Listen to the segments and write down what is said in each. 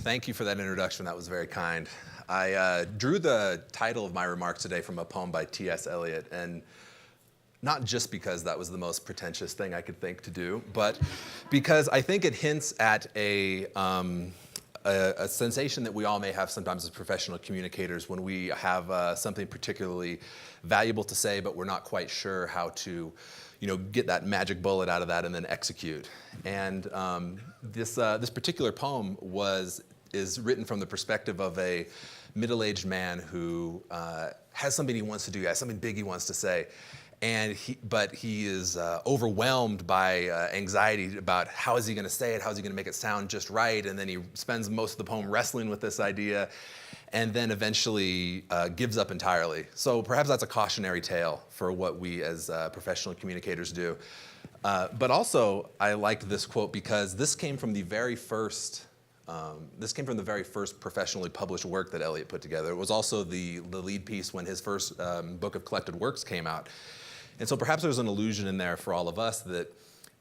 Thank you for that introduction. That was very kind. I drew the title of my remarks today from a poem by T.S. Eliot, and not just because that was the most pretentious thing I could think to do, but because I think it hints at a sensation that we all may have sometimes as professional communicators when we have something particularly valuable to say, but we're not quite sure how to, get that magic bullet out of that and then execute. And this particular poem is written from the perspective of a middle-aged man who has something he wants to do, has something big he wants to say. But he is overwhelmed by anxiety about how is he going to say it, how is he going to make it sound just right, and then he spends most of the poem wrestling with this idea, and then eventually gives up entirely. So perhaps that's a cautionary tale for what we as professional communicators do. But also, I liked this quote because this came from the very first professionally published work that Eliot put together. It was also the lead piece when his first book of collected works came out. And so perhaps there's an illusion in there for all of us that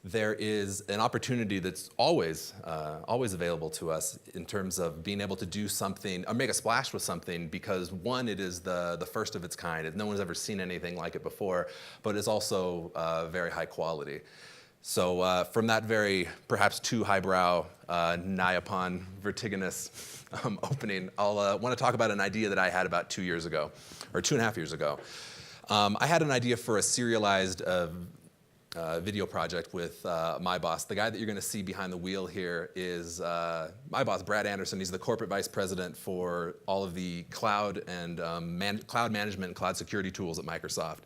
there is an opportunity that's always available to us in terms of being able to do something or make a splash with something because, one, it is the first of its kind. No one's ever seen anything like it before, but it's also very high quality. So from that very perhaps too highbrow, nigh upon vertiginous opening, I'll want to talk about an idea that I had about 2 years ago, or 2.5 years ago. I had an idea for a serialized video project with my boss. The guy that you're going to see behind the wheel here is my boss, Brad Anderson. He's the corporate vice president for all of the cloud and cloud management and cloud security tools at Microsoft.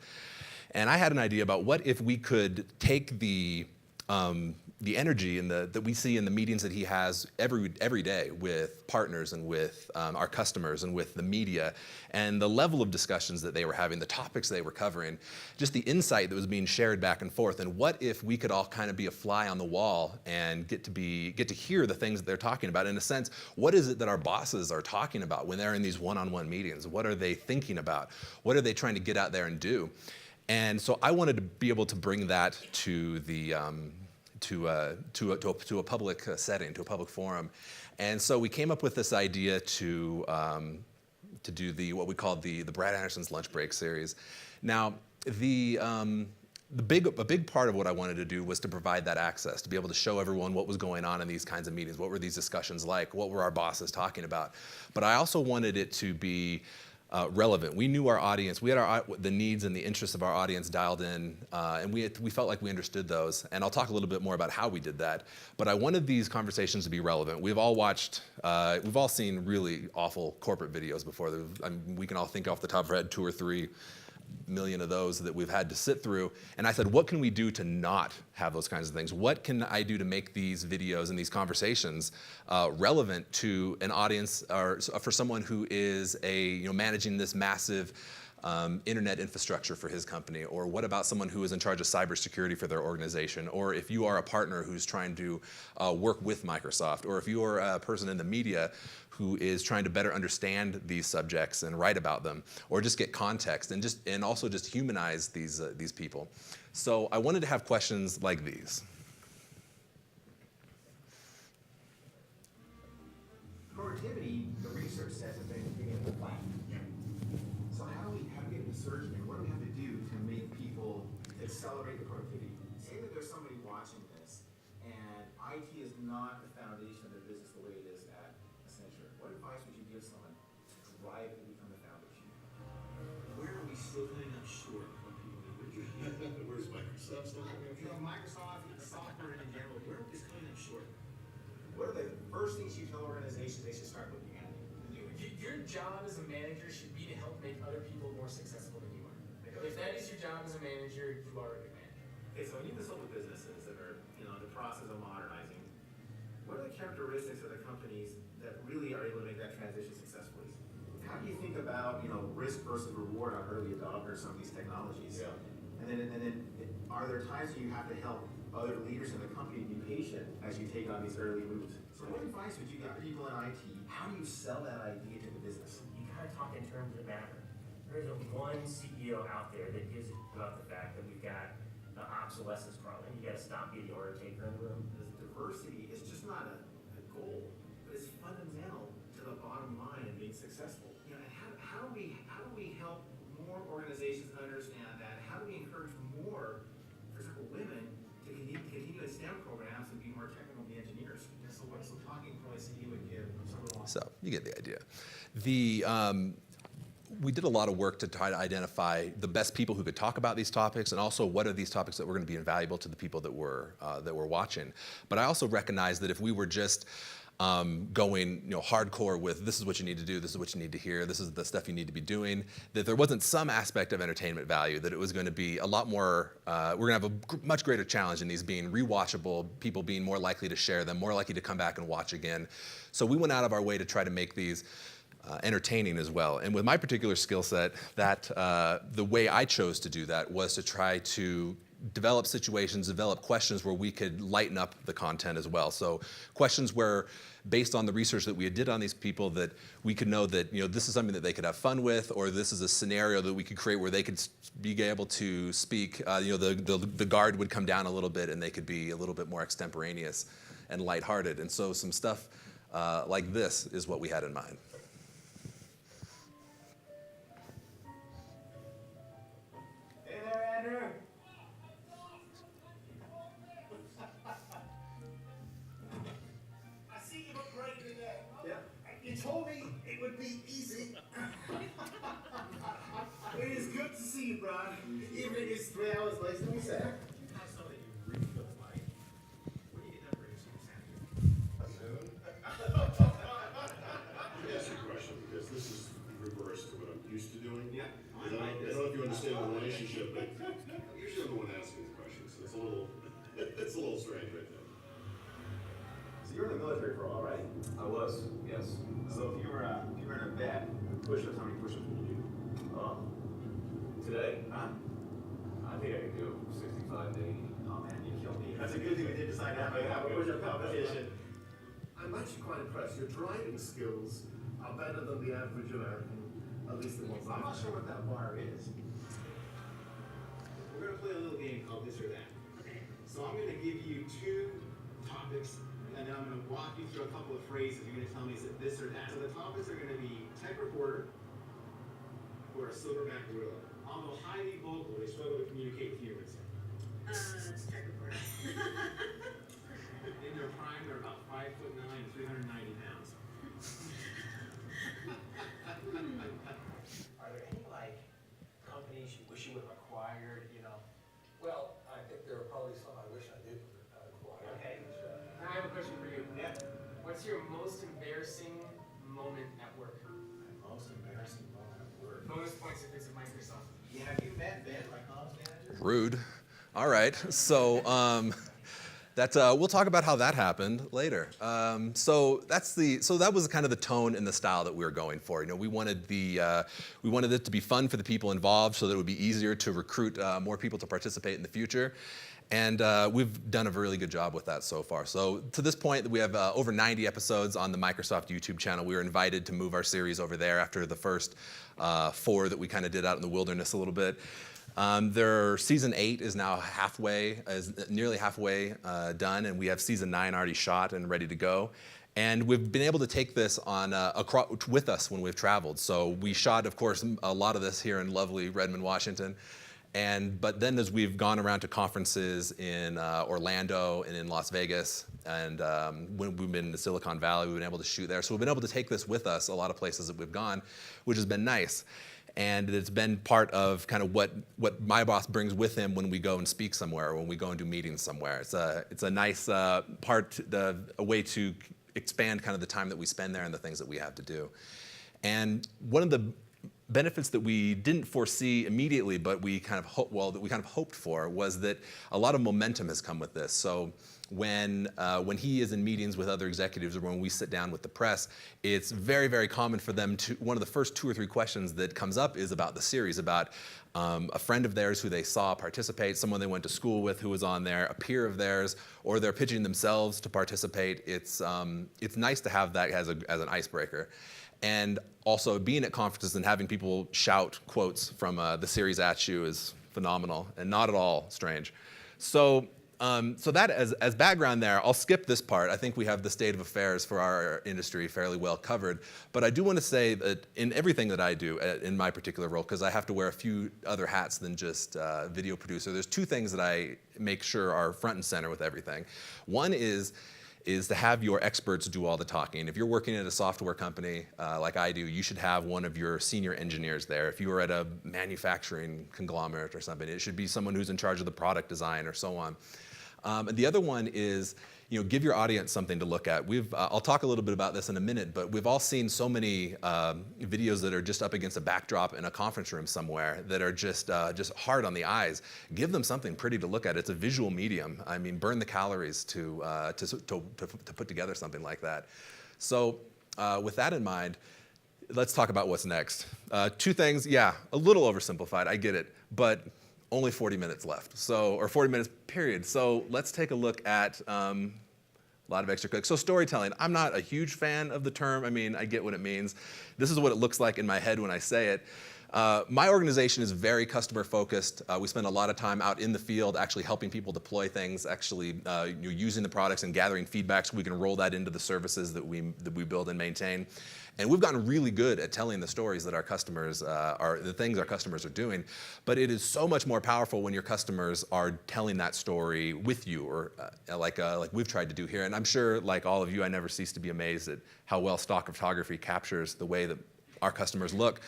And I had an idea about what if we could take the energy that we see in the meetings that he has every day with partners and with our customers and with the media, and the level of discussions that they were having, the topics they were covering, just the insight that was being shared back and forth. And what if we could all kind of be a fly on the wall and get to hear the things that they're talking about? In a sense, what is it that our bosses are talking about when they're in these one-on-one meetings? What are they thinking about? What are they trying to get out there and do? And so I wanted to be able to bring that to the to a public setting, to a public forum. And so we came up with this idea to do what we called the Brad Anderson's Lunch Break series. Now, a big part of what I wanted to do was to provide that access, to be able to show everyone what was going on in these kinds of meetings, what were these discussions like, what were our bosses talking about. But I also wanted it to be relevant. We knew our audience. We had the needs and the interests of our audience dialed in, and we felt like we understood those. And I'll talk a little bit more about how we did that. But I wanted these conversations to be relevant. We've all seen really awful corporate videos before. We can all think off the top of our head 2 or 3 million of those that we've had to sit through. And I said, what can we do to not have those kinds of things? What can I do to make these videos and these conversations relevant to an audience or for someone who is managing this massive internet infrastructure for his company? Or what about someone who is in charge of cybersecurity for their organization? Or if you are a partner who's trying to work with Microsoft, or if you are a person in the media who is trying to better understand these subjects and write about them, or just get context and also just humanize these people. So I wanted to have questions like these. Productivity, the research says, is beginning to flatten. So how do we get the surge in? What do we have to do to make people accelerate the productivity? Say that there's somebody watching this, and IT is not the foundation of their business the way it is at Accenture. What advice would you give someone to drive it to become the foundation? Where are we still coming up short when people need to Where's Microsoft still coming up short? Microsoft, software in general, Where is coming up short? what are the first things you tell organizations they should start looking at? Your job as a manager should be to help make other people more successful than you are. If that is your job as a manager, you are a good manager. Okay, so when you consult with businesses that are, in the process of modernizing, what are the characteristics of the companies that really are able to make that transition successfully? How do you think about, risk versus reward on early adopters of some of these technologies? Yeah. And then are there times when you have to help other leaders in the company be patient as you take on these early moves? So what advice would you give people in IT? How do you sell that idea to the business? You gotta talk in terms that matter. There isn't one CEO out there that gives about the fact that we've got the obsolescence problem. You gotta stop being the order taker in the room. This diversity is just not a goal, but it's fundamental being successful. You know, and how do we help more organizations understand that? How do we encourage more, for example, women to continue in STEM programs and be more technically engineers? And so what's the talking points that you would give someone along? So you get the idea. We did a lot of work to try to identify the best people who could talk about these topics, and also what are these topics that were going to be invaluable to the people that were watching. But I also recognized that if we were just going hardcore with this is what you need to do, this is what you need to hear, this is the stuff you need to be doing, that there wasn't some aspect of entertainment value, that it was going to be a lot more, we're going to have a much greater challenge in these being rewatchable, people being more likely to share them, more likely to come back and watch again. So we went out of our way to try to make these entertaining as well. And with my particular skill set, that the way I chose to do that was to try to develop situations, develop questions where we could lighten up the content as well. So questions where, based on the research that we did on these people, that we could know that this is something that they could have fun with, or this is a scenario that we could create where they could be able to speak. The guard would come down a little bit, and they could be a little bit more extemporaneous and lighthearted. And so some stuff like this is what we had in mind. Hey there, Andrew. I see you look great today. Yeah. You told me it would be easy. It is good to see you, Brian. Even if it's 3 hours late than we said. Have something you really don't like. What do you get done for your super Saturday? Soon? Let me ask you a question, because this is reverse to what I'm used to doing. Yeah. I don't know if you understand the relationship, but usually I'm the one asking the questions, so it's a little strange right there. So you were in the military for a while, right? I was, yes. So if you were in a vet, push-ups, how many push-ups would you do? Today, Huh? I think I could do 65 to 80. Oh man, you killed me. That's a good thing we did decide to have a push-up competition. I'm actually quite impressed. Your driving skills are better than the average American, at least the ones I'm not I've sure what that bar is. We're gonna play a little game called This or That. Okay. So I'm gonna give you 2 topics, and then I'm gonna walk you through a couple of phrases. You're gonna tell me is it this or that. So the topics are gonna be tech reporter or a silverback gorilla. Although highly vocal, they struggle to communicate with humans. It's tech reporter. In their prime, they're about 5'9", 390 pounds. Are there any companies you wish you would have acquired, Well, I think there are probably some I wish I did acquire. Okay. Now I have a question for you. Yeah. What's your most embarrassing moment at work? Most embarrassing moment at work. Bonus points if it's at Microsoft. Yeah, have you met Ben, my comms manager? Rude. All right. So we'll talk about how that happened later. So that was kind of the tone and the style that we were going for. We wanted it to be fun for the people involved, so that it would be easier to recruit more people to participate in the future. And we've done a really good job with that so far. So to this point, we have over 90 episodes on the Microsoft YouTube channel. We were invited to move our series over there after the first 4 that we kind of did out in the wilderness a little bit. Season 8 is now nearly halfway done, and we have season 9 already shot and ready to go. And we've been able to take this on with us when we've traveled. So we shot, of course, a lot of this here in lovely Redmond, Washington. But then as we've gone around to conferences in Orlando and in Las Vegas, and when we've been in the Silicon Valley, we've been able to shoot there. So we've been able to take this with us a lot of places that we've gone, which has been nice. And it's been part of kind of what my boss brings with him when we go and speak somewhere, or when we go and do meetings somewhere. It's a nice part, a way to expand kind of the time that we spend there and the things that we have to do. And one of the benefits that we didn't foresee immediately, but we kind of hoped for, was that a lot of momentum has come with this. So when he is in meetings with other executives, or when we sit down with the press, it's very, very common for them to, one of the first 2 or 3 questions that comes up is about the series, about a friend of theirs who they saw participate, someone they went to school with who was on there, a peer of theirs, or they're pitching themselves to participate. It's nice to have that as an icebreaker. And also being at conferences and having people shout quotes from the series at you is phenomenal and not at all strange. So So that as background there, I'll skip this part. I think we have the state of affairs for our industry fairly well covered. But I do want to say that in everything that I do in my particular role, because I have to wear a few other hats than just video producer, there's two things that I make sure are front and center with everything. One is to have your experts do all the talking. If you're working at a software company like I do, you should have one of your senior engineers there. If you are at a manufacturing conglomerate or something, it should be someone who's in charge of the product design or so on. And the other one is, give your audience something to look at. I'll talk a little bit about this in a minute, but we've all seen so many videos that are just up against a backdrop in a conference room somewhere that are just hard on the eyes. Give them something pretty to look at. It's a visual medium. I mean, burn the calories to put together something like that. So with that in mind, let's talk about what's next. Two things, yeah, a little oversimplified, I get it, but only 40 minutes left, or 40 minutes period. So let's take a look at a lot of extra clicks. So storytelling, I'm not a huge fan of the term. I mean, I get what it means. This is what it looks like in my head when I say it. My organization is very customer focused. We spend a lot of time out in the field actually helping people deploy things, actually using the products and gathering feedback so we can roll that into the services that we build and maintain. And we've gotten really good at telling the stories that our customers the things our customers are doing. But it is so much more powerful when your customers are telling that story with you, or like we've tried to do here. And I'm sure, like all of you, I never cease to be amazed at how well stock photography captures the way that our customers look.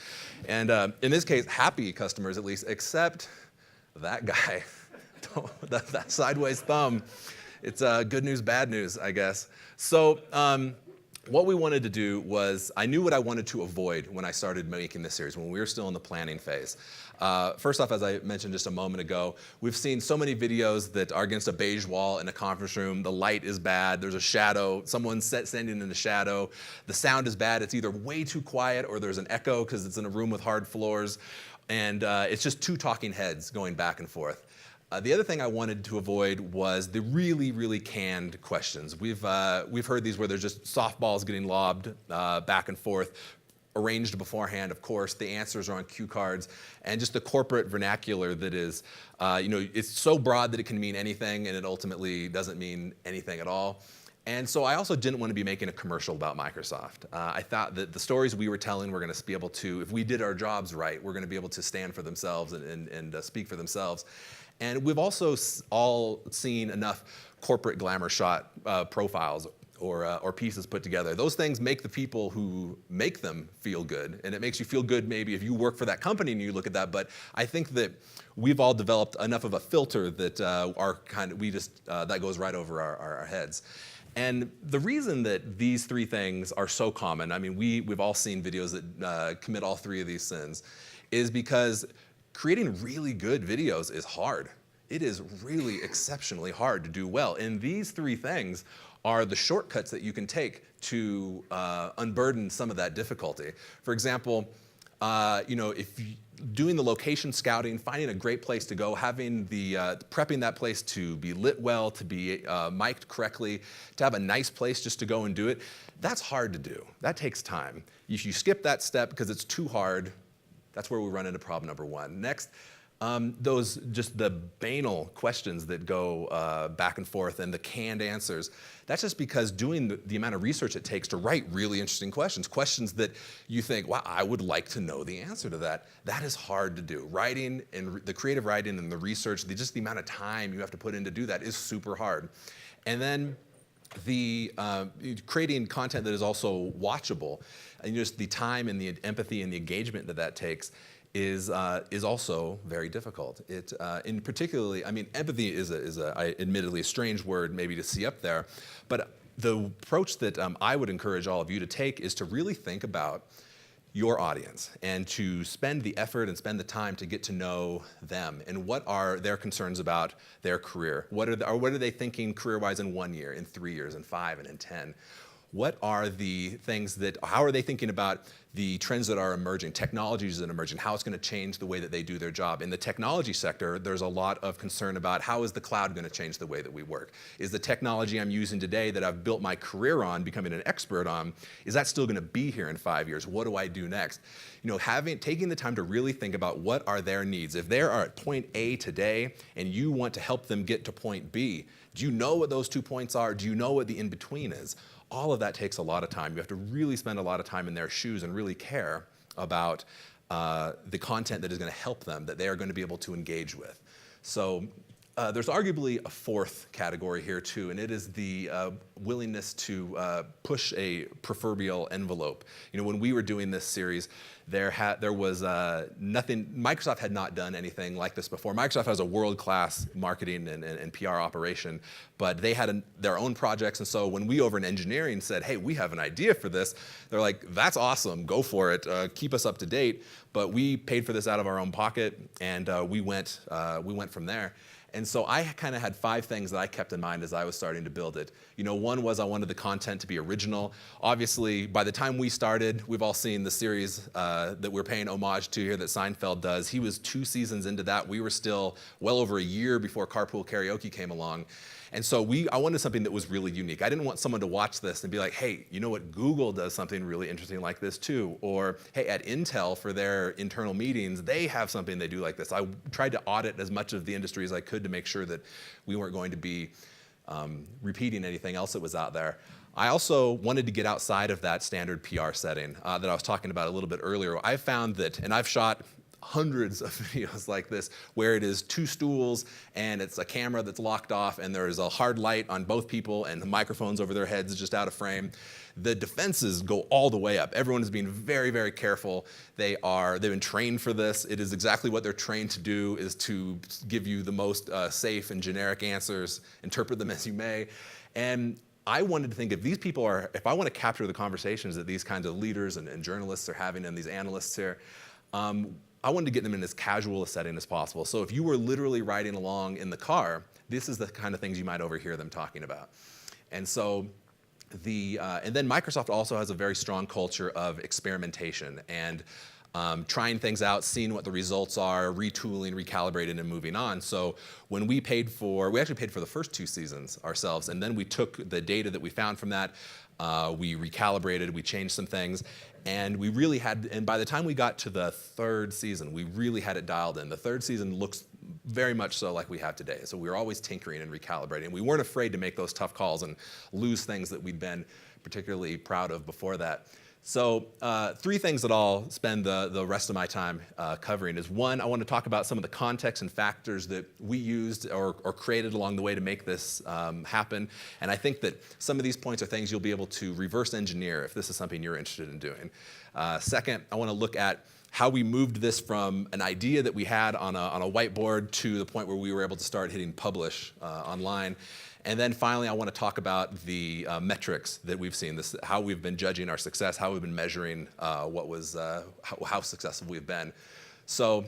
And in this case, happy customers at least, except that guy, that sideways thumb. It's good news, bad news, I guess. So what we wanted to do was, I knew what I wanted to avoid when I started making this series, when we were still in the planning phase. First off, as I mentioned just a moment ago, we've seen so many videos that are against a beige wall in a conference room. The light is bad. There's a shadow. Someone's standing in the shadow. The sound is bad. It's either way too quiet or there's an echo because it's in a room with hard floors. And it's just two talking heads going back and forth. The other thing I wanted to avoid was the really, really canned questions. We've heard these where there's just softballs getting lobbed back and forth, arranged beforehand, of course. The answers are on cue cards, and just the corporate vernacular that is, it's so broad that it can mean anything, and it ultimately doesn't mean anything at all. And so I also didn't want to be making a commercial about Microsoft. I thought that the stories we were telling were going to be able to, if we did our jobs right, we're going to be able to stand for themselves and speak for themselves. And we've also all seen enough corporate glamour shot profiles or pieces put together. Those things make the people who make them feel good, and it makes you feel good maybe if you work for that company and you look at that. But I think that we've all developed enough of a filter that that goes right over our heads. And the reason that these three things are so common, I mean, we've all seen videos that commit all three of these sins, is because creating really good videos is hard. It is really exceptionally hard to do well. And these three things are the shortcuts that you can take to unburden some of that difficulty. For example, if doing the location scouting, finding a great place to go, having prepping that place to be lit well, to be mic'd correctly, to have a nice place just to go and do it, that's hard to do. That takes time. If you skip that step because it's too hard, that's where we run into problem number one. Next, just the banal questions that go back and forth and the canned answers. That's just because doing the amount of research it takes to write really interesting questions that you think, wow, I would like to know the answer to that. That is hard to do. Writing and the creative writing and the research, just the amount of time you have to put in to do that is super hard. And then creating content that is also watchable, and just the time and the empathy and the engagement that takes is also very difficult. In particularly, I mean, empathy is admittedly a strange word maybe to see up there, but the approach that I would encourage all of you to take is to really think about your audience and to spend the effort and spend the time to get to know them and what are their concerns about their career. What are they thinking career-wise in 1 year, in 3 years, in 5, and in 10? What are the things how are they thinking about the trends that are emerging, technologies that are emerging, how it's going to change the way that they do their job. In the technology sector, there's a lot of concern about how is the cloud going to change the way that we work? Is the technology I'm using today that I've built my career on, becoming an expert on, is that still going to be here in 5 years? What do I do next? You know, taking the time to really think about what are their needs. If they are at point A today and you want to help them get to point B, do you know what those 2 points are? Do you know what the in-between is? All of that takes a lot of time. You have to really spend a lot of time in their shoes and really care about the content that is going to help them, that they are going to be able to engage with. So there's arguably a fourth category here too, and it is the willingness to push a proverbial envelope. You know, when we were doing this series, there was nothing, Microsoft had not done anything like this before. Microsoft has a world-class marketing and PR operation, but they had their own projects, and so when we over in engineering said, hey, we have an idea for this, they're like, that's awesome, go for it, keep us up to date. But we paid for this out of our own pocket, and we went from there. And so I kind of had 5 things that I kept in mind as I was starting to build it. You know, one was I wanted the content to be original. Obviously, by the time we started, we've all seen the series that we're paying homage to here that Seinfeld does. He was 2 seasons into that. We were still well over a year before Carpool Karaoke came along. And so I wanted something that was really unique. I didn't want someone to watch this and be like, hey, you know what, Google does something really interesting like this too. Or, hey, at Intel for their internal meetings, they have something they do like this. I tried to audit as much of the industry as I could to make sure that we weren't going to be repeating anything else that was out there. I also wanted to get outside of that standard PR setting that I was talking about a little bit earlier. I found that, and I've shot hundreds of videos like this where it is 2 stools and it's a camera that's locked off and there is a hard light on both people and the microphones over their heads just out of frame. The defenses go all the way up. Everyone is being very, very careful. They've been trained for this. It is exactly what they're trained to do, is to give you the most safe and generic answers, interpret them as you may. And I wanted to think if I want to capture the conversations that these kinds of leaders and journalists are having and these analysts here, I wanted to get them in as casual a setting as possible. So if you were literally riding along in the car, this is the kind of things you might overhear them talking about. And so and then Microsoft also has a very strong culture of experimentation and trying things out, seeing what the results are, retooling, recalibrating, and moving on. So when we actually paid for the first 2 seasons ourselves, and then we took the data that we found from that, we recalibrated, we changed some things, and by the time we got to the 3rd season, we really had it dialed in. The 3rd season looks very much so like we have today. So we were always tinkering and recalibrating. We weren't afraid to make those tough calls and lose things that we'd been particularly proud of before that. So 3 things that I'll spend the rest of my time covering is, 1, I want to talk about some of the context and factors that we used or created along the way to make this happen. And I think that some of these points are things you'll be able to reverse engineer if this is something you're interested in doing. Second, I want to look at how we moved this from an idea that we had on a whiteboard to the point where we were able to start hitting publish online. And then finally, I want to talk about the metrics that we've seen, how we've been judging our success, how we've been measuring how successful we've been. So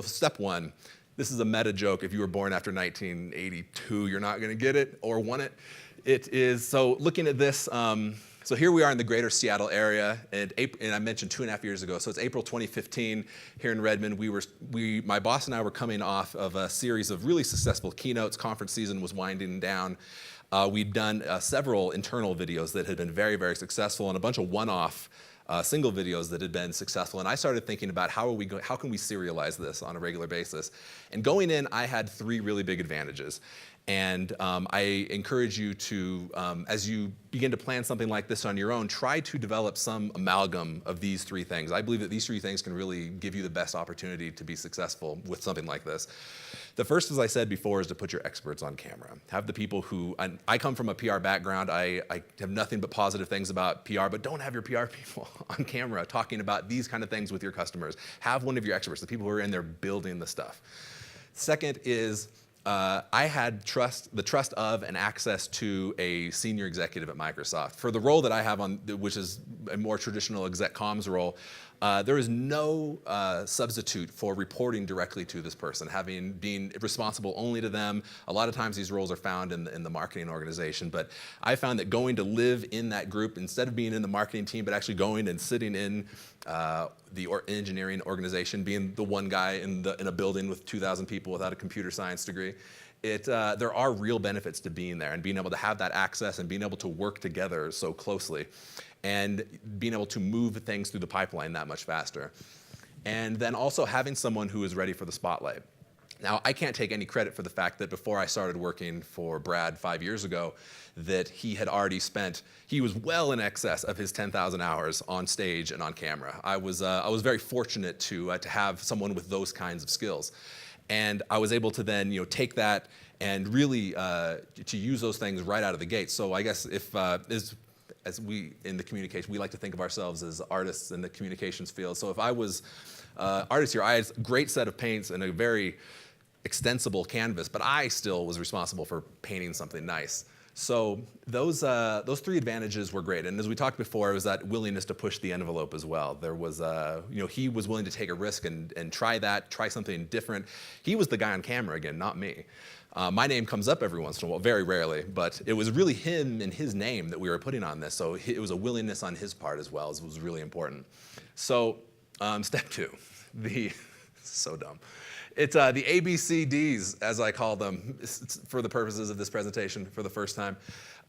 step 1, this is a meta joke. If you were born after 1982, you're not going to get it or want it. It is, so looking at this, so here we are in the greater Seattle area, and I mentioned 2.5 years ago, so it's April 2015 here in Redmond. My boss and I were coming off of a series of really successful keynotes. Conference season was winding down. We'd done several internal videos that had been very, very successful and a bunch of one-off single videos that had been successful. And I started thinking about how can we serialize this on a regular basis? And going in, I had 3 really big advantages. And I encourage you to, as you begin to plan something like this on your own, try to develop some amalgam of these 3 things. I believe that these 3 things can really give you the best opportunity to be successful with something like this. The first, as I said before, is to put your experts on camera. Have the people who, I come from a PR background, I have nothing but positive things about PR, but don't have your PR people on camera talking about these kind of things with your customers. Have one of your experts, the people who are in there building the stuff. Second is, I had the trust of and access to a senior executive at Microsoft. For the role that I have which is a more traditional exec comms role, there is no substitute for reporting directly to this person, being responsible only to them. A lot of times these roles are found in the marketing organization, but I found that going to live in that group, instead of being in the marketing team, but actually going and sitting in the engineering organization, being the one guy in a building with 2,000 people without a computer science degree, there are real benefits to being there and being able to have that access and being able to work together so closely and being able to move things through the pipeline that much faster. And then also having someone who is ready for the spotlight. Now, I can't take any credit for the fact that before I started working for Brad 5 years ago, that he was well in excess of his 10,000 hours on stage and on camera. I was very fortunate to have someone with those kinds of skills. And I was able to then take that and really to use those things right out of the gate. So I guess as we in the communication, we like to think of ourselves as artists in the communications field. So if I was artist here, I had a great set of paints and a very extensible canvas, but I still was responsible for painting something nice. So those three advantages were great. And as we talked before, it was that willingness to push the envelope as well. There was, he was willing to take a risk and try something different. He was the guy on camera again, not me. My name comes up every once in a while, very rarely, but it was really him and his name that we were putting on this. So it was a willingness on his part as well, as was really important. So step two, so dumb. It's the ABCDs, as I call them, for the purposes of this presentation for the first time.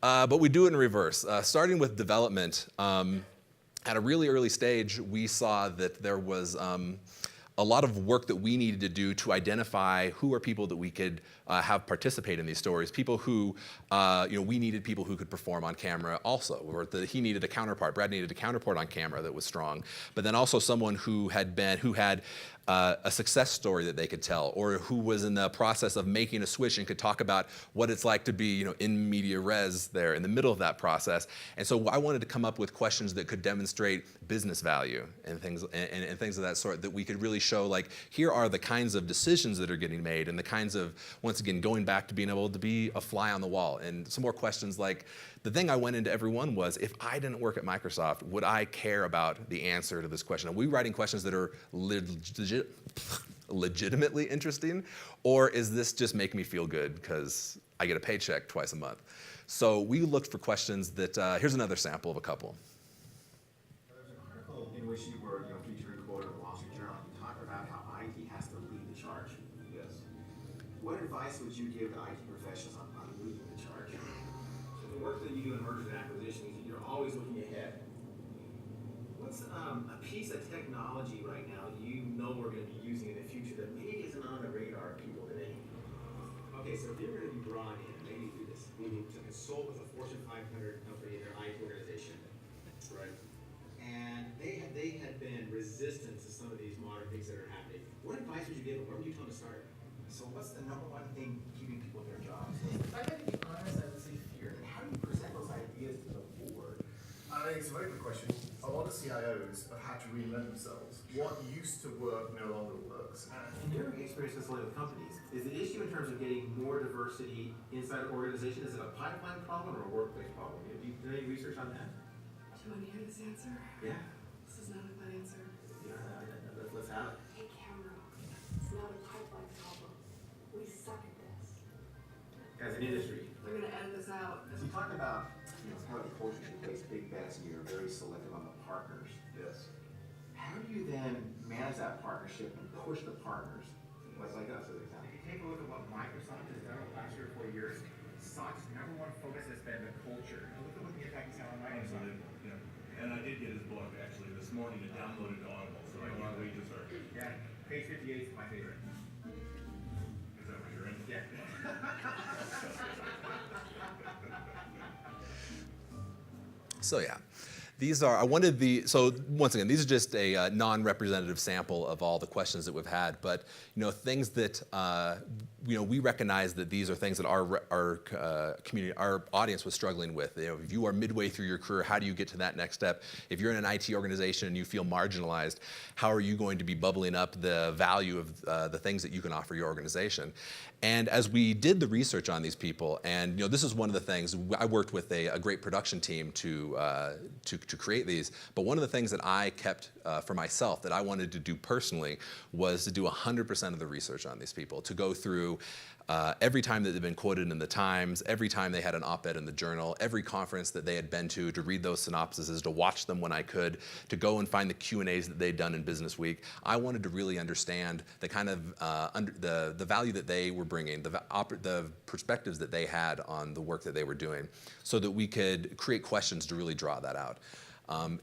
But we do it in reverse. Starting with development, at a really early stage, we saw that there was a lot of work that we needed to do to identify who are people that we could have participate in these stories. People who, we needed people who could perform on camera also, or he needed a counterpart. Brad needed a counterpart on camera that was strong, but then also someone who had a success story that they could tell, or who was in the process of making a switch and could talk about what it's like to be, in media res there in the middle of that process. And so I wanted to come up with questions that could demonstrate business value and things of that sort, that we could really show, like, here are the kinds of decisions that are getting made and the kinds of, once again, going back to being able to be a fly on the wall. And some more questions like, the thing I went into every one was, if I didn't work at Microsoft, would I care about the answer to this question? Are we writing questions that are legitimately interesting, or is this just make me feel good because I get a paycheck twice a month? So we looked for questions that, here's another sample of a couple. There's an article in which you were featured quote in the Wall Street Journal. You talk about how IT has to lead the charge. Yes. What advice would you give to IT professionals on leading the charge? So the work that you do in mergers and acquisitions, you're always looking ahead. What's a piece of technology right now we're going to be using in the future that maybe isn't on the radar of people today? Okay, so if you're going to be brought in, maybe do this, to consult with a Fortune 500 company in their IT organization, Right. and they had been resistant to some of these modern things that are happening, what advice would you give them? Where would you tell them to start? So what's the number one thing keeping people in their jobs? If I had to be honest, I would say fear. And how do you present those ideas to the board? I think it's a very good question. A lot of CIOs have had to reinvent themselves. What used to work no longer works. In your experience with companies, is the issue in terms of getting more diversity inside an organization, is it a pipeline problem or a workplace problem? Have you done any research on that? Do you want to hear this answer? Yeah. This is not a good answer. Let's have it. Hey, camera. It's not a pipeline problem. We suck at this. As an industry. They're going to edit this out. So you talked about, kind of the culture that plays big bets and you're very selective on the partners. Yes. How do you then manage that partnership and push the partners, like us as an example? If you take a look at what Microsoft has done over the last 3 or 4 years, SOC's #1 focus has been the culture. Look at what the impact is having on Microsoft. Yeah. And I did get his book actually this morning and downloaded to Audible, so I know we just are. Yeah, page 58 is my favorite. Is that what you're in? Yeah. So yeah, so once again, these are just a non-representative sample of all the questions that we've had, but things that we recognize that these are things that our community, our audience was struggling with. If you are midway through your career, how do you get to that next step? If you're in an IT organization and you feel marginalized, how are you going to be bubbling up the value of the things that you can offer your organization? And as we did the research on these people, and this is one of the things, I worked with a great production team to create these. But one of the things that I kept for myself that I wanted to do personally was to do 100% of the research on these people, to go through every time that they've been quoted in the Times, every time they had an op-ed in the Journal, every conference that they had been to read those synopsises, to watch them when I could, to go and find the Q&As that they'd done in Business Week. I wanted to really understand the kind of the value that they were bringing, the perspectives that they had on the work that they were doing, so that we could create questions to really draw that out.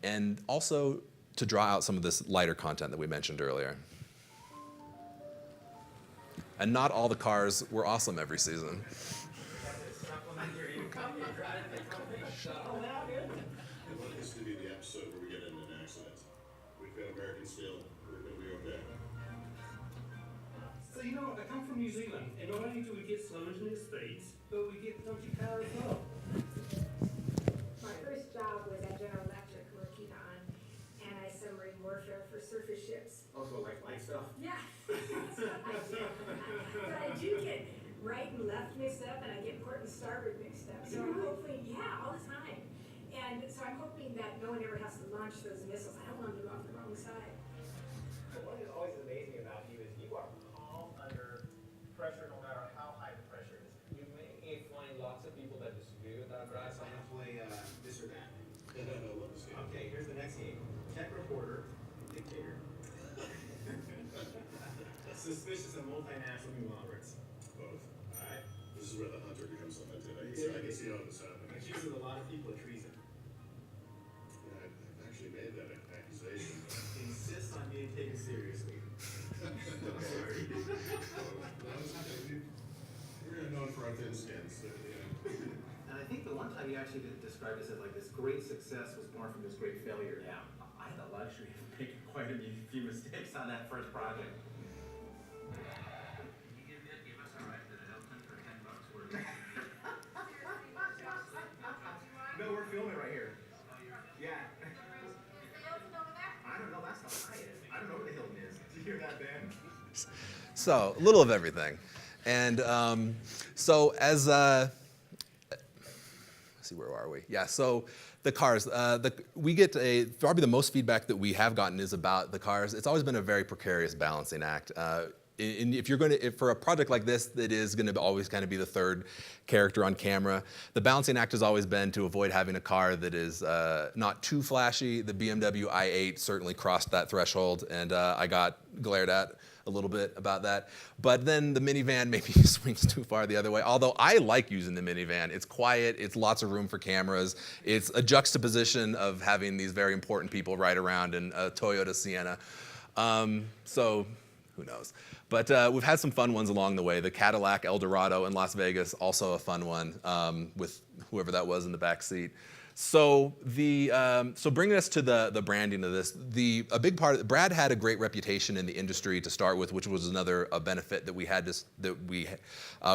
And also to draw out some of this lighter content that we mentioned earlier. And not all the cars were awesome every season. I want this to be the episode where we get into an accident. We've got American steel. We're going to be okay. So I come from New Zealand, and not only do we get slow internet speeds, but we get dodgy power as well. My first job was at General Electric, working on anti-submarine warfare for surface ships. Also like light stuff. Yeah. But I do get right and left mixed up, and I get port and starboard mixed up. So I'm hoping, all the time. And so I'm hoping that no one ever has to launch those missiles. I don't want them to go off the wrong side. But what is always amazing about you is you are calm under pressure, no matter how high the pressure is. You may find lots of people that disagree with that, Brad. So I'm gonna play this or that. I love this game. Okay, here's the next game. Tech reporter, dictator. Suspicious of multinational conglomerates. Both. Alright. This is where the hunter becomes the hunted. I can see how this happening. Accuses a lot of people of treason. Yeah, I've actually made that accusation. Insists on being taken seriously. I'm sorry. We're known for our thin skins. And I think the one time you actually described this as like this great success was born from this great failure. Yeah. I had the luxury of making quite a few mistakes on that first project. No, we're filming right here. Yeah. I don't know, that's how high it is. I don't know where the Hilton is. Did you hear that, Ben? So a little of everything. And so as, let's see, where are we? Yeah, so the cars, we get probably the most feedback that we have gotten is about the cars. It's always been a very precarious balancing act. If you're going to, for a project like this, that is going to always kind of be the third character on camera, the balancing act has always been to avoid having a car that is not too flashy. The BMW i8 certainly crossed that threshold, and I got glared at a little bit about that. But then the minivan maybe swings too far the other way. Although I like using the minivan. It's quiet, it's lots of room for cameras. It's a juxtaposition of having these very important people ride around in a Toyota Sienna. So who knows? But we've had some fun ones along the way. The Cadillac Eldorado in Las Vegas, also a fun one with whoever that was in the back seat. So so bringing us to the branding of this, a big part. Brad had a great reputation in the industry to start with, which was another benefit that we had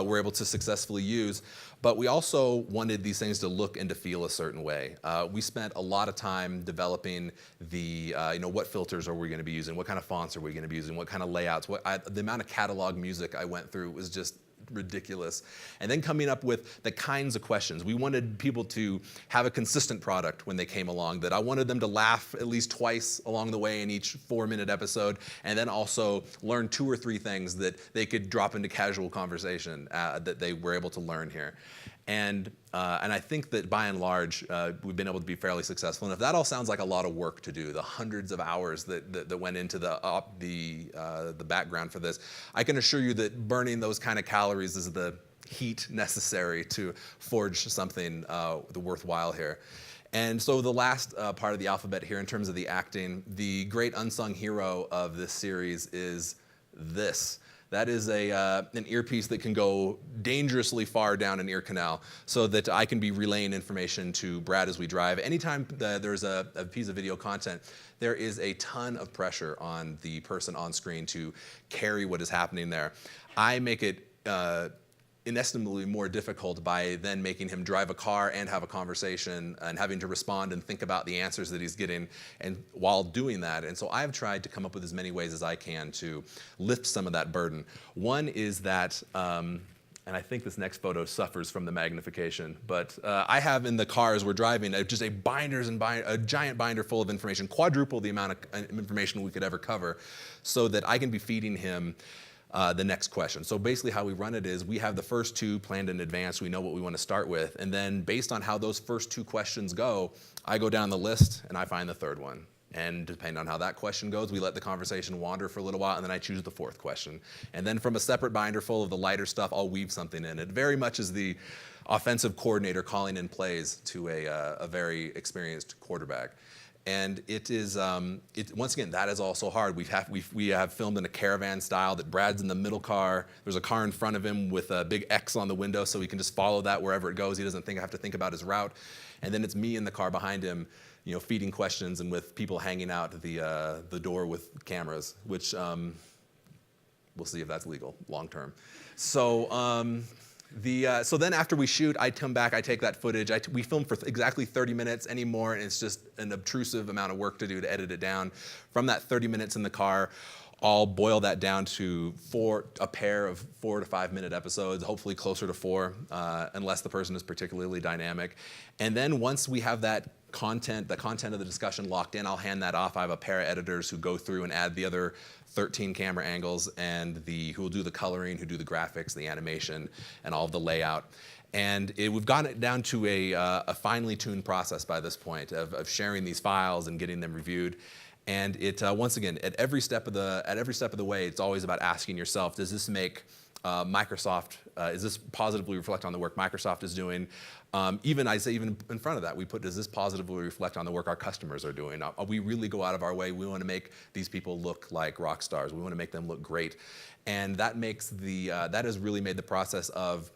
were able to successfully use. But we also wanted these things to look and to feel a certain way. We spent a lot of time developing what filters are we going to be using, what kind of fonts are we going to be using, what kind of layouts. The amount of catalog music I went through was just ridiculous. And then coming up with the kinds of questions. We wanted people to have a consistent product when they came along, that I wanted them to laugh at least twice along the way in each 4-minute episode, and then also learn 2 or 3 things that they could drop into casual conversation that they were able to learn here. And I think that by and large, we've been able to be fairly successful. And if that all sounds like a lot of work to do, the hundreds of hours that went into the background for this, I can assure you that burning those kind of calories is the heat necessary to forge something worthwhile here. And so the last part of the alphabet here in terms of the acting, the great unsung hero of this series is this. That is an earpiece that can go dangerously far down an ear canal so that I can be relaying information to Brad as we drive. Anytime there's a piece of video content, there is a ton of pressure on the person on screen to carry what is happening there. I make it inestimably more difficult by then making him drive a car and have a conversation and having to respond and think about the answers that he's getting and while doing that. And so I've tried to come up with as many ways as I can to lift some of that burden. One is that and I think this next photo suffers from the magnification, but I have in the car as we're driving just a giant binder full of information, quadruple the amount of information we could ever cover, so that I can be feeding him the next question. So basically how we run it is we have the first two planned in advance, we know what we want to start with, and then based on how those first two questions go, I go down the list and I find the third one. And depending on how that question goes, we let the conversation wander for a little while, and then I choose the fourth question. And then from a separate binder full of the lighter stuff, I'll weave something in. It very much is the offensive coordinator calling in plays to a very experienced quarterback. And it is, once again, that is also hard. We have filmed in a caravan style that Brad's in the middle car. There's a car in front of him with a big X on the window, so he can just follow that wherever it goes. He doesn't have to think about his route. And then it's me in the car behind him, feeding questions and with people hanging out the door with cameras, which we'll see if that's legal long term. So so then after we shoot, I come back, I take that footage. We film for exactly 30 minutes anymore, and it's just an obtrusive amount of work to do to edit it down. From that 30 minutes in the car, I'll boil that down to a pair of 4 to 5 minute episodes, hopefully closer to 4, unless the person is particularly dynamic. And then once we have the content of the discussion locked in, I'll hand that off. I have a pair of editors who go through and add the other 13 camera angles and who will do the coloring, who do the graphics, the animation, and all of the layout. And we've gotten it down to a finely tuned process by this point of sharing these files and getting them reviewed. And it once again, at every step of the way, it's always about asking yourself: does this make Microsoft? Is this positively reflect on the work Microsoft is doing? Even in front of that, we put: does this positively reflect on the work our customers are doing? We really go out of our way. We want to make these people look like rock stars. We want to make them look great, and that has really made the process of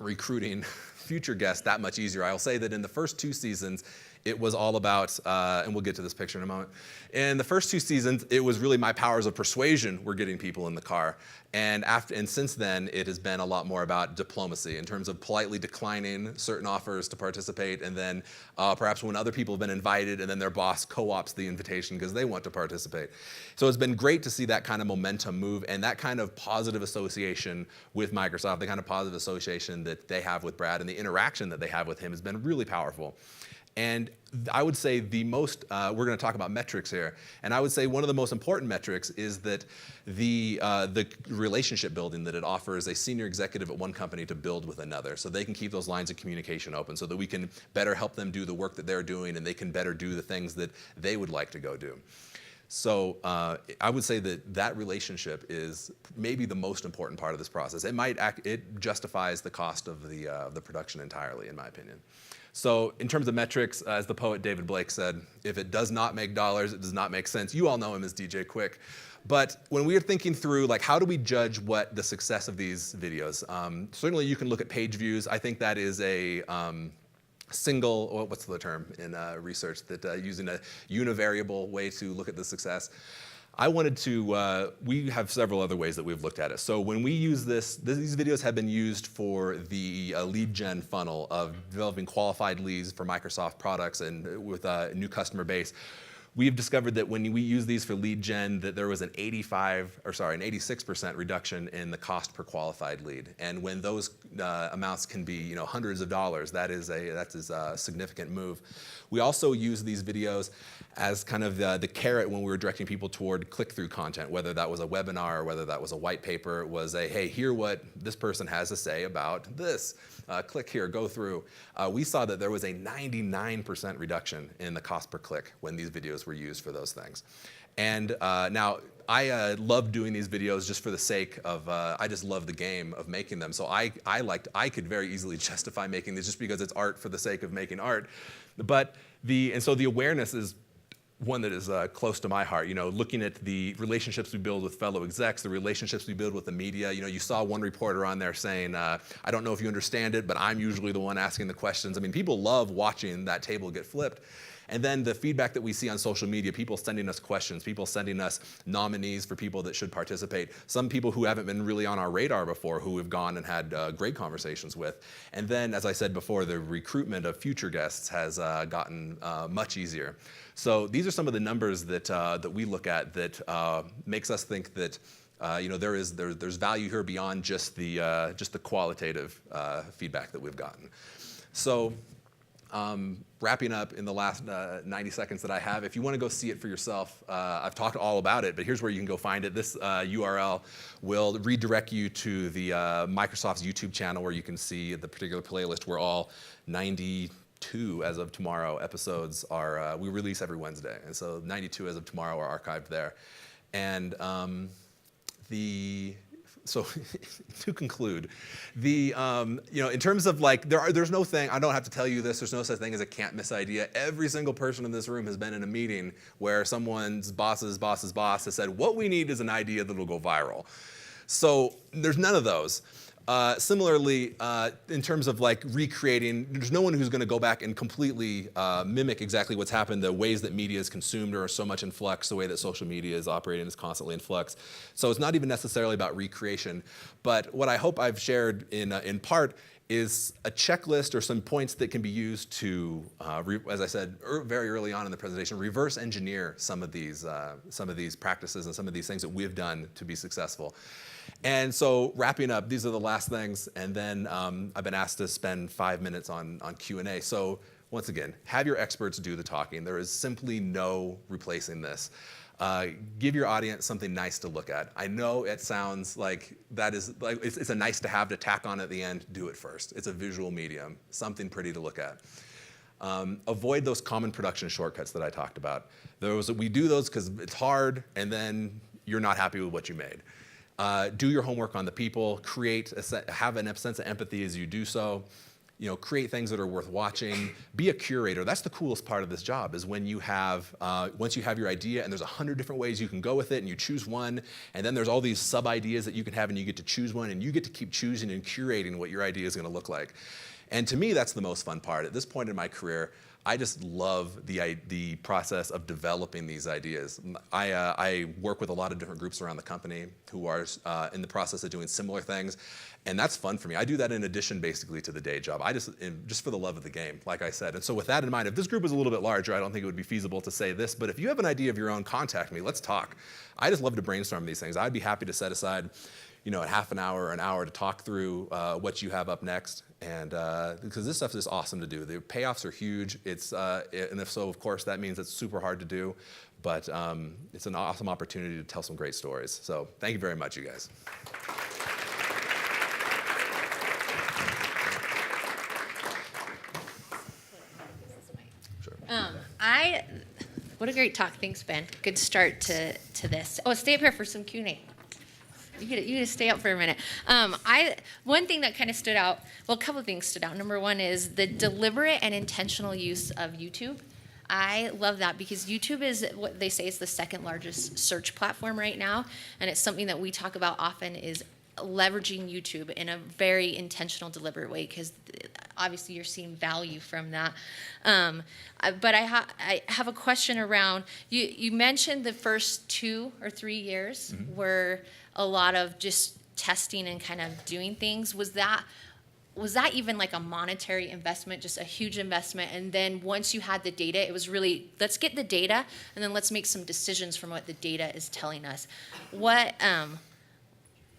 recruiting future guests that much easier. I'll say that in the first 2 seasons, it was all about, and we'll get to this picture in a moment. In the first 2 seasons, it was really my powers of persuasion were getting people in the car. And since then, it has been a lot more about diplomacy in terms of politely declining certain offers to participate, and then perhaps when other people have been invited and then their boss co-opts the invitation because they want to participate. So it's been great to see that kind of momentum move and that kind of positive association with Microsoft, the kind of positive association that they have with Brad and the interaction that they have with him has been really powerful. And I would say we're going to talk about metrics here, and I would say one of the most important metrics is that the relationship building that it offers a senior executive at one company to build with another, so they can keep those lines of communication open, so that we can better help them do the work that they're doing, and they can better do the things that they would like to go do. So I would say that relationship is maybe the most important part of this process. It justifies the cost of the production entirely, in my opinion. So in terms of metrics, as the poet David Blake said, if it does not make dollars, it does not make sense. You all know him as DJ Quick. But when we are thinking through, how do we judge what the success of these videos? Certainly you can look at page views. I think that is a what's the term in research, that using a univariable way to look at the success. I wanted to, we have several other ways that we've looked at it. So when we use these videos have been used for the lead gen funnel of developing qualified leads for Microsoft products and with a new customer base. We've discovered that when we use these for lead gen, that there was an 86% reduction in the cost per qualified lead. And when those amounts can be, hundreds of dollars, that is a significant move. We also use these videos as kind of the carrot when we were directing people toward click-through content, whether that was a webinar or whether that was a white paper. It was hey, hear what this person has to say about this. Click here, go through. We saw that there was a 99% reduction in the cost per click when these videos were used for those things. And now, I love doing these videos just for the sake of, I just love the game of making them. So I could very easily justify making these just because it's art for the sake of making art. But so the awareness is one that is close to my heart, looking at the relationships we build with fellow execs, the relationships we build with the media. You saw one reporter on there saying, I don't know if you understand it, but I'm usually the one asking the questions. I mean, people love watching that table get flipped. And then the feedback that we see on social media, people sending us questions, people sending us nominees for people that should participate, some people who haven't been really on our radar before who we've gone and had great conversations with. And then, as I said before, the recruitment of future guests has gotten much easier. So these are some of the numbers that we look at that makes us think that there's value here beyond just the qualitative feedback that we've gotten. So. Wrapping up in the last 90 seconds that I have, if you want to go see it for yourself, I've talked all about it, but here's where you can go find it. This URL will redirect you to the Microsoft's YouTube channel where you can see the particular playlist where all 92 as of tomorrow episodes are, we release every Wednesday. And so 92 as of tomorrow are archived there. And so to conclude, in terms of like, there's no thing, I don't have to tell you this, there's no such thing as a can't miss idea. Every single person in this room has been in a meeting where someone's boss's boss's boss has said, what we need is an idea that'll go viral. So there's none of those. Similarly, in terms of like recreating, there's no one who's going to go back and completely mimic exactly what's happened. The ways that media is consumed are so much in flux. The way that social media is operating is constantly in flux. So it's not even necessarily about recreation. But what I hope I've shared in part is a checklist or some points that can be used to, as I said very early on in the presentation, reverse engineer some of these practices and some of these things that we've done to be successful. And so wrapping up, these are the last things, and then I've been asked to spend 5 minutes on Q&A. So once again, have your experts do the talking. There is simply no replacing this. Give your audience something nice to look at. I know it sounds like that is like it's a nice to have to tack on at the end. Do it first. It's a visual medium, something pretty to look at. Avoid those common production shortcuts that I talked about. We do those because it's hard, and then you're not happy with what you made. Do your homework on the people. Have a sense of empathy as you do so. Create things that are worth watching. Be a curator. That's the coolest part of this job is when you have, once you have your idea and there's 100 different ways you can go with it and you choose one, and then there's all these sub-ideas that you can have and you get to choose one and you get to keep choosing and curating what your idea is going to look like. And to me, that's the most fun part. At this point in my career, I just love the process of developing these ideas. I work with a lot of different groups around the company who are in the process of doing similar things, and that's fun for me. I do that in addition, basically, to the day job. Just for the love of the game, like I said. And so with that in mind, if this group was a little bit larger, I don't think it would be feasible to say this, but if you have an idea of your own, contact me. Let's talk. I just love to brainstorm these things. I'd be happy to set aside a half an hour or an hour to talk through what you have up next. And because this stuff is awesome to do. The payoffs are huge. And if so, of course, that means it's super hard to do. But it's an awesome opportunity to tell some great stories. So thank you very much, you guys. Sure. What a great talk. Thanks, Ben. Good start to this. Oh, stay up here for some Q&A. You get to stay up for a minute. One thing that kind of stood out, well, a couple of things stood out. Number one is the deliberate and intentional use of YouTube. I love that because YouTube is what they say is the second largest search platform right now, and it's something that we talk about often is leveraging YouTube in a very intentional, deliberate way because obviously you're seeing value from that. But I have a question around, you mentioned the first 2 or 3 years were a lot of just testing and kind of doing things. Was that even like a monetary investment, just a huge investment? And then once you had the data, it was really, let's get the data and then let's make some decisions from what the data is telling us.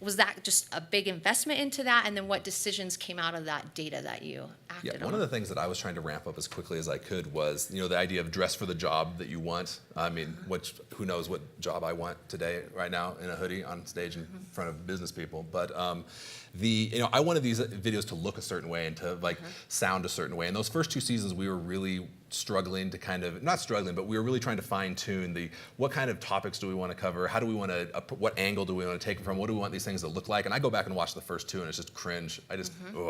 Was that just a big investment into that? And then what decisions came out of that data that you acted on? One of the things that I was trying to ramp up as quickly as I could was, the idea of dress for the job that you want. I mean, who knows what job I want today, right now, in a hoodie on stage in front of business people. But I wanted these videos to look a certain way and to sound a certain way. And those first 2 seasons, we were really struggling to not struggling, but we were really trying to fine tune what kind of topics do we want to cover? How do we want to, what angle do we want to take it from? What do we want these things to look like? And I go back and watch the first 2 and it's just cringe. I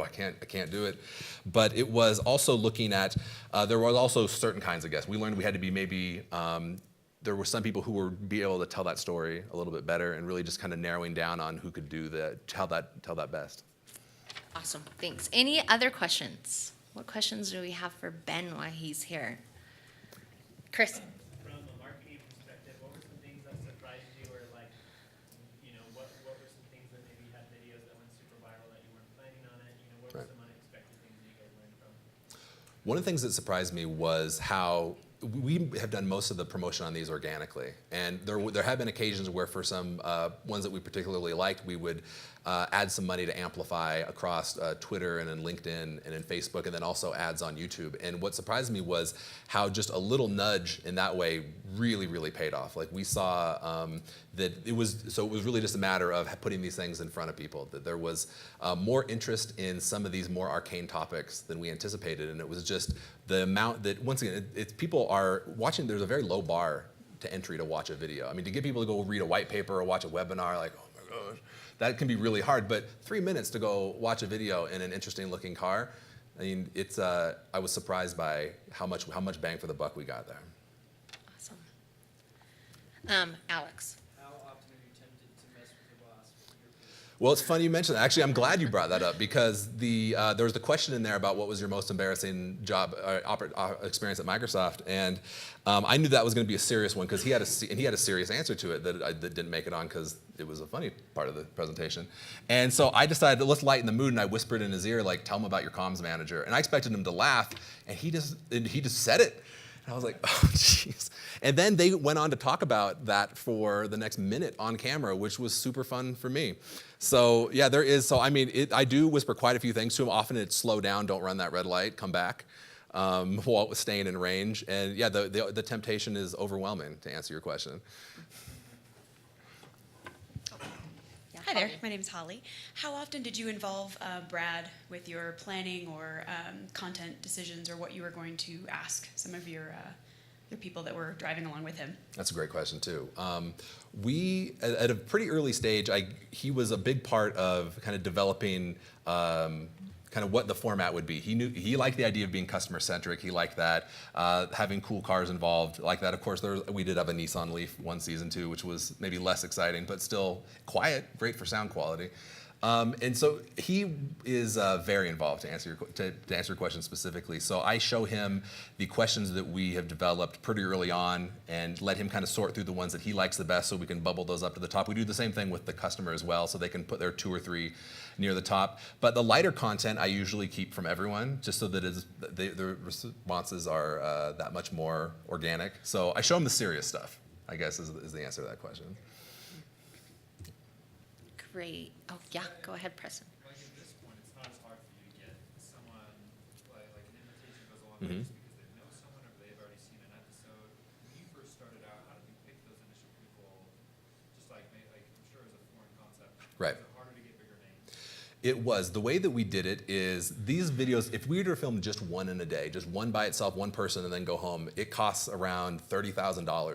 can't do it. But it was also looking at, there was also certain kinds of guests. We learned we had to be maybe, there were some people who would be able to tell that story a little bit better and really just kind of narrowing down on who could tell that best. Awesome, thanks. Any other questions? What questions do we have for Ben while he's here? Chris. From a marketing perspective, what were some things that surprised you, or what were some things that maybe you had videos that went super viral that you weren't planning on it? What were some unexpected things that you guys learned from? One of the things that surprised me was how we have done most of the promotion on these organically, and there have been occasions where for some ones that we particularly liked, we would add some money to amplify across Twitter and in LinkedIn and in Facebook, and then also ads on YouTube. And what surprised me was how just a little nudge in that way really, really paid off. Like we saw that it was really just a matter of putting these things in front of people, that there was more interest in some of these more arcane topics than we anticipated, and it was just the amount that, once again, it's people are watching. There's a very low bar to entry to watch a video. I mean, to get people to go read a white paper or watch a webinar, like, oh my gosh, that can be really hard. But 3 minutes to go watch a video in an interesting looking car, I mean, it's. I was surprised by how much bang for the buck we got there. Awesome. Alex. How often are you tempted to mess with your boss with your people? Well, it's funny you mentioned that. Actually, I'm glad you brought that up because there was the question in there about what was your most embarrassing job experience at Microsoft, and I knew that was going to be a serious one because he had a serious answer to it that didn't make it on because it was a funny part of the presentation. And so I decided, let's lighten the mood, and I whispered in his ear, like, tell him about your comms manager. And I expected him to laugh, and he just said it. And I was like, oh, jeez. And then they went on to talk about that for the next minute on camera, which was super fun for me. So yeah, there is. So I mean, I do whisper quite a few things to him. Often it's slow down, don't run that red light, come back, while staying in range. And yeah, the temptation is overwhelming, to answer your question. Hi there, my name is Holly. How often did you involve Brad with your planning or content decisions, or what you were going to ask some of your people that were driving along with him? That's a great question too. We, at a pretty early stage, he was a big part of kind of developing kind of what the format would be. He liked the idea of being customer centric. He liked that, having cool cars involved, like that. Of course, we did have a Nissan Leaf one season too, which was maybe less exciting, but still quiet, great for sound quality. And so he is very involved, to answer your question specifically. So I show him the questions that we have developed pretty early on and let him kind of sort through the ones that he likes the best so we can bubble those up to the top. We do the same thing with the customer as well, so they can put their 2 or 3 near the top. But the lighter content I usually keep from everyone, just so that the responses are that much more organic. So I show him the serious stuff, I guess, is the answer to that question. Great. Oh, yeah, go ahead, Preston. Like at this point, it's not as hard for you to get someone, like an invitation goes a long way just because they know someone or they've already seen an episode. When you first started out, how did you pick those initial people? Just like I'm sure it was a foreign concept. Right. Was it harder to get bigger names? It was. The way that we did it is these videos, if we were to film just one in a day, just one by itself, one person, and then go home, it costs around $30,000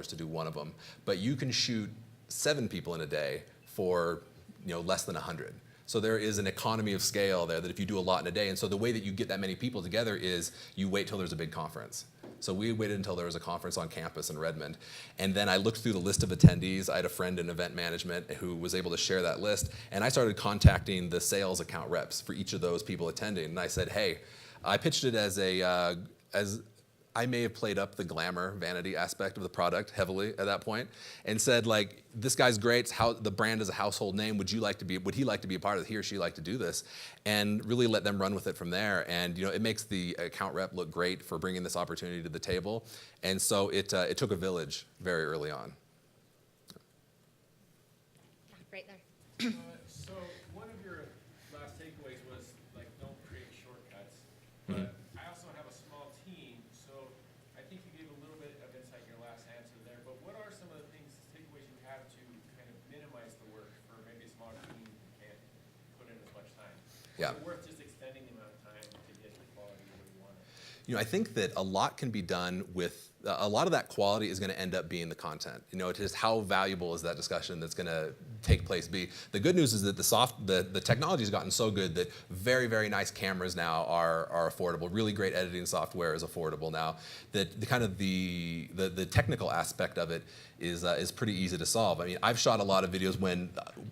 to do one of them. But you can shoot 7 people in a day for less than 100. So there is an economy of scale there that if you do a lot in a day, and so the way that you get that many people together is you wait till there's a big conference. So we waited until there was a conference on campus in Redmond. And then I looked through the list of attendees. I had a friend in event management who was able to share that list. And I started contacting the sales account reps for each of those people attending. And I said, hey, I pitched it as I may have played up the glamour, vanity aspect of the product heavily at that point, and said, like, this guy's great. The brand is a household name. Would he like to be a part of it? He or she like to do this, and really let them run with it from there. And it makes the account rep look great for bringing this opportunity to the table. And so it took a village very early on. Right there. So one of your last takeaways was don't create shortcuts. But I also have a small team, so I think you gave a little bit of insight in your last answer there. But what are some of the takeaways you have to kind of minimize the work for maybe a smaller team who can't put in as much time? Yeah. Is it worth just extending the amount of time to get the quality where you want it? I think that a lot can be done with a lot of that quality is going to end up being the content. Just how valuable is that discussion that's going to take place be? The good news is that the technology has gotten so good that very, very nice cameras now are affordable. Really great editing software is affordable now. That the technical aspect of it is pretty easy to solve. I mean, I've shot a lot of videos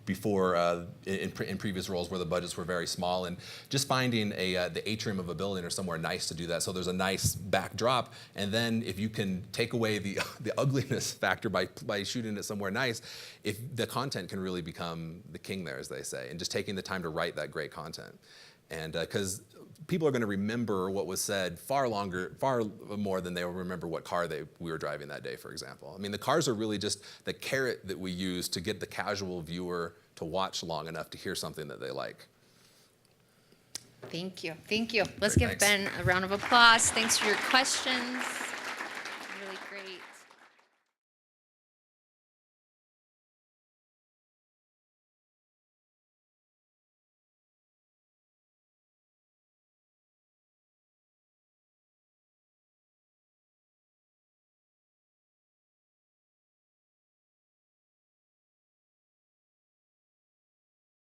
before in previous roles where the budgets were very small, and just finding the atrium of a building or somewhere nice to do that, so there's a nice backdrop, and then if you can take away the ugliness factor by shooting it somewhere nice, if the content can really become the king there, as they say, and just taking the time to write that great content. And because people are going to remember what was said far more than they will remember what car we were driving that day, for example. I mean, the cars are really just the carrot that we use to get the casual viewer to watch long enough to hear something that they like. Thank you. Thank you. Let's Great, give thanks. Ben a round of applause. Thanks for your questions.